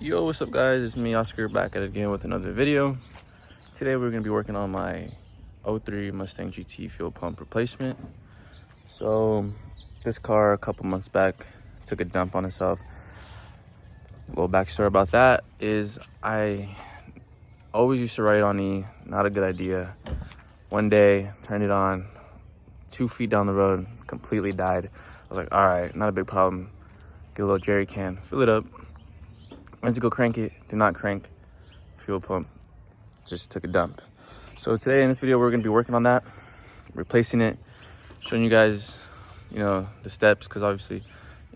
Yo, what's up guys? It's me, Oscar, back at it again with another video. Today we're going to be working on my '03 Mustang GT fuel pump replacement. So this car a couple months back took a dump on itself. A little backstory about that is I always used to ride it on E, not a good idea. One day, turned it on, 2 feet down the road, completely died. I was like, all right, not a big problem. Get a little jerry can, fill it up. Went to go crank it, did not crank. Fuel pump just took a dump. So today in this video, we're gonna be working on that, replacing it, showing you guys, you know, the steps, because obviously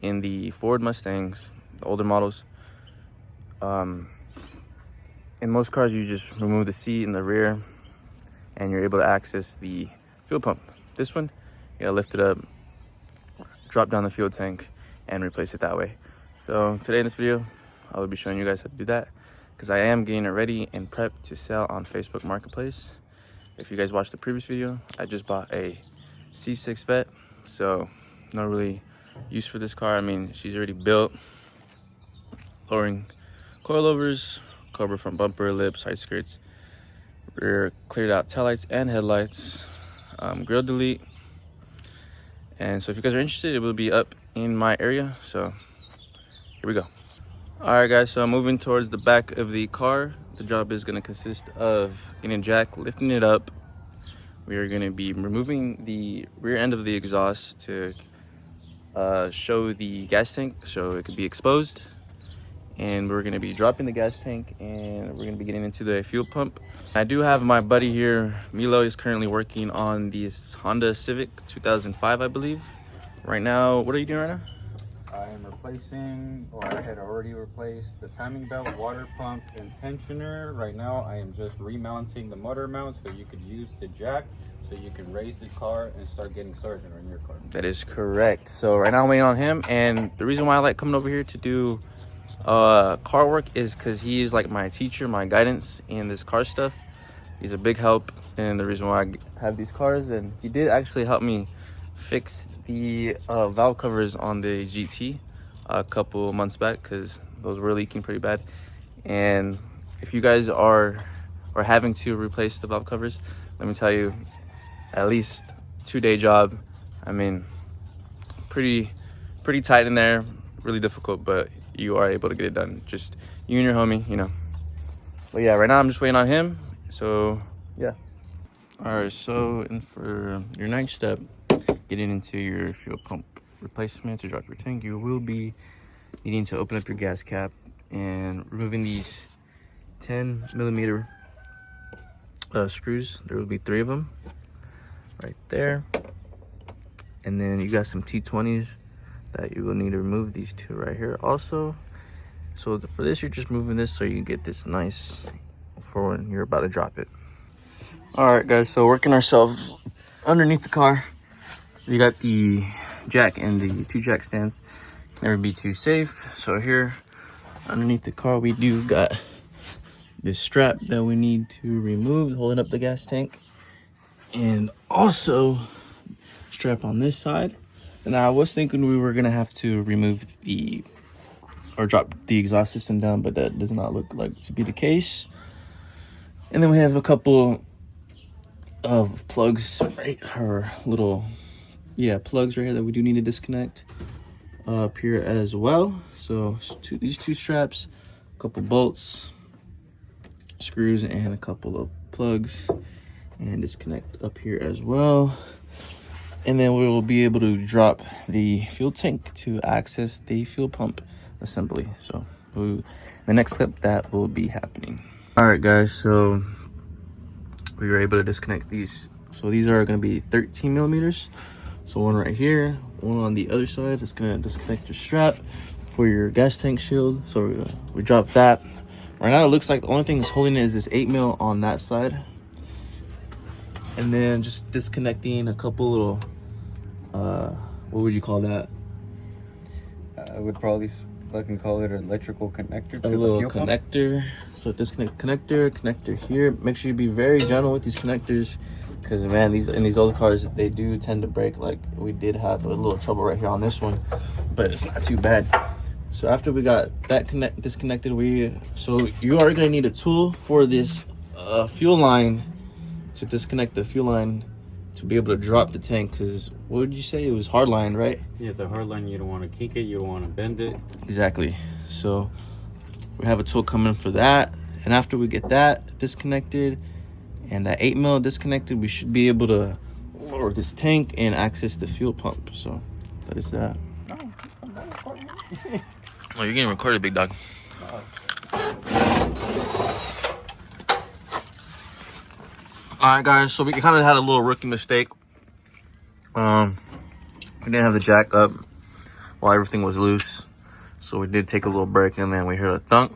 in the Ford Mustangs, the older models, in most cars, you just remove the seat in the rear and you're able to access the fuel pump. This one, you gotta lift it up, drop down the fuel tank and replace it that way. So today in this video, I will be showing you guys how to do that, because I am getting it ready and prepped to sell on Facebook Marketplace. If you guys watched the previous video, I just bought a C6 Vet, so no really use for this car. I mean, she's already built, lowering coilovers, cover front bumper, lip, side skirts, rear cleared out taillights and headlights, grill delete. And so if you guys are interested, it will be up in my area. So here we go. All right guys, so I'm moving towards the back of the car. The job is going to consist of getting a jack, lifting it up. We are going to be removing the rear end of the exhaust to show the gas tank so it could be exposed. And we're going to be dropping the gas tank and we're going to be getting into the fuel pump. I do have my buddy here, Milo, is currently working on this Honda Civic 2005, I believe. Right now, what are you doing right now? I am replacing, or I had already replaced the timing belt, water pump, and tensioner. Right now I am just remounting the motor mount so you could use the jack so you can raise the car and start getting started on your car. That is correct. So right now I'm waiting on him, and the reason why I like coming over here to do car work is because he is like my teacher, my guidance in this car stuff. He's a big help, and the reason why I have these cars, and he did actually help me fix the valve covers on the GT a couple months back, because those were leaking pretty bad. And if you guys are having to replace the valve covers, let me tell you, at least 2-day job. I mean, pretty tight in there, really difficult, but you are able to get it done. Just you and your homie, you know. But yeah, right now I'm just waiting on him. So yeah. All right, so and for your next step, getting into your fuel pump replacement to drop your tank, you will be needing to open up your gas cap and removing these 10mm screws. There will be 3 of them right there, and then you got some T20s that you will need to remove. These 2 right here also. So for this, you're just moving this so you can get this nice for when you're about to drop it. All right guys, so working ourselves underneath the car. We got the jack and the 2 jack stands. Can never be too safe. So here underneath the car, we do got this strap that we need to remove, holding up the gas tank, and also strap on this side. And I was thinking we were gonna have to remove or drop the exhaust system down, but that does not look like to be the case. And then we have a couple of plugs, right, or little plugs right here that we do need to disconnect up here as well. So these 2 straps, a couple bolts, screws, and a couple of plugs, and disconnect up here as well. And then we will be able to drop the fuel tank to access the fuel pump assembly. So the next step that will be happening. All right guys, so we were able to disconnect these. So these are going to be 13mm. So one right here, one on the other side. It's gonna disconnect your strap for your gas tank shield. So we drop that. Right now it looks like the only thing that's holding it is this 8mm on that side. And then just disconnecting a couple little, what would you call that? I would probably fucking call it an electrical connector to a the little fuel connector pump. So disconnect connector here. Make sure you be very gentle with these connectors, because man, in these older cars, they do tend to break. Like we did have a little trouble right here on this one, but it's not too bad. So after we got that disconnected, so you are gonna need a tool for this fuel line to disconnect the fuel line to be able to drop the tank. Because what would you say, it was hard lined, right? Yeah, it's a hard line. You don't want to kink it, you don't want to bend it. Exactly. So we have a tool coming for that, and after we get that disconnected and that 8 mil disconnected, we should be able to lower this tank and access the fuel pump. So that is that. Oh, you're getting recorded, big dog. Alright guys, so we kind of had a little rookie mistake. We didn't have the jack up while everything was loose. So we did take a little break, and then we heard a thunk.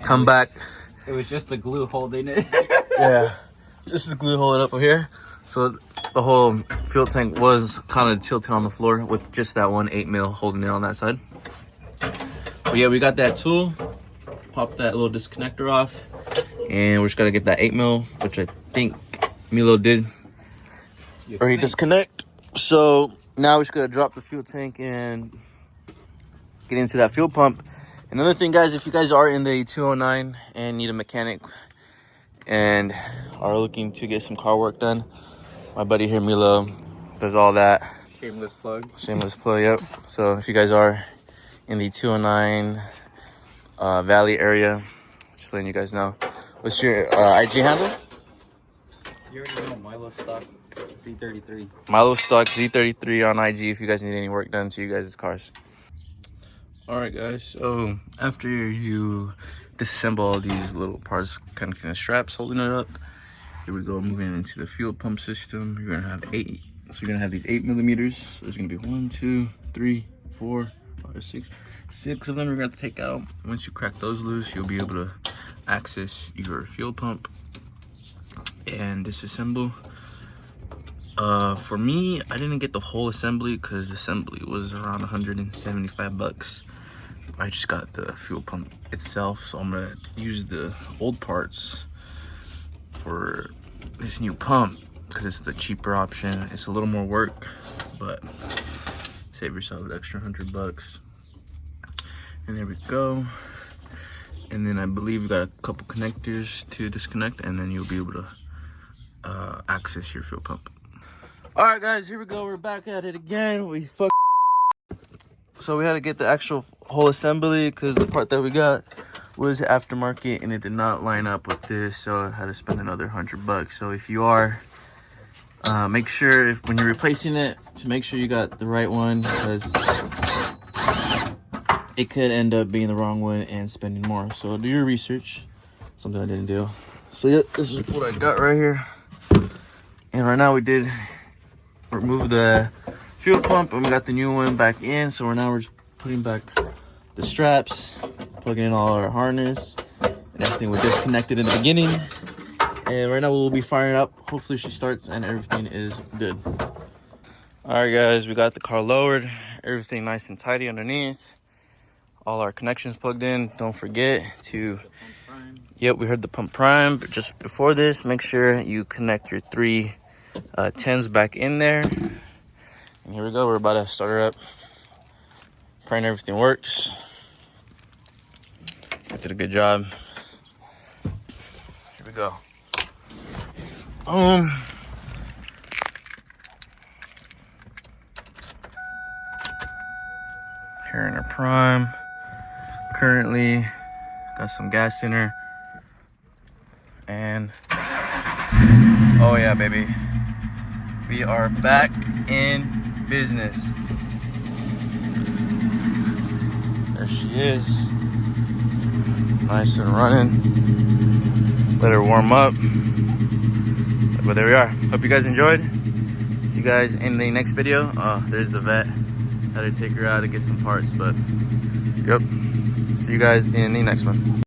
Come back. It was just the glue holding it. Yeah, just the glue holding up over here. So the whole fuel tank was kind of tilted on the floor with just that one 8 mil holding it on that side. But yeah, we got that tool. Pop that little disconnector off, and we're just gotta get that 8 mil, which I think Milo did already disconnect. So now we're just gonna drop the fuel tank and get into that fuel pump. Another thing, guys, if you guys are in the 209 and need a mechanic and are looking to get some car work done, my buddy here, Milo, does all that. Shameless plug. Shameless plug, yep. So if you guys are in the 209 Valley area, just letting you guys know. What's your IG handle? You already know Milo stock Z33. Milo stock Z33 on IG if you guys need any work done to you guys' cars. All right, guys, so after you disassemble all these little parts, kind of straps holding it up, here we go, moving into the fuel pump system. You're gonna have 8, so you're gonna have these 8 millimeters. So there's gonna be 1, 2, 3, 4, 5, 6 of them you're gonna have to take out. Once you crack those loose, you'll be able to access your fuel pump and disassemble. For me, I didn't get the whole assembly because the assembly was around 175 bucks. I just got the fuel pump itself, so I'm gonna use the old parts for this new pump because it's the cheaper option. It's a little more work, but save yourself an extra 100 bucks. And there we go. And then I believe we got a couple connectors to disconnect, and then you'll be able to access your fuel pump. All right, guys, here we go. We're back at it again. So we had to get the actual whole assembly because the part that we got was aftermarket and it did not line up with this, so I had to spend another 100 bucks. So if you are, make sure when you're replacing it to make sure you got the right one, because it could end up being the wrong one and spending more. So do your research, something I didn't do. So yeah, this is what I got right here. And right now we did remove the fuel pump and we got the new one back in. So we're just putting back the straps, plugging in all our harness and everything was disconnected in the beginning. And right now we'll be firing up. Hopefully she starts and everything is good. All right, guys, we got the car lowered, everything nice and tidy underneath, all our connections plugged in. Don't forget to, yep, we heard the pump prime, but just before this, make sure you connect your 3 10s back in there. And here we go, we're about to start her up, praying everything works. I did a good job. Here we go. Here in her prime. Currently got some gas in her. And oh yeah, baby, we are back in business. There she is, nice and running. Let her warm up, but there we are. Hope you guys enjoyed. See you guys in the next video. There's the vet. Had to take her out to get some parts, but yep, see you guys in the next one.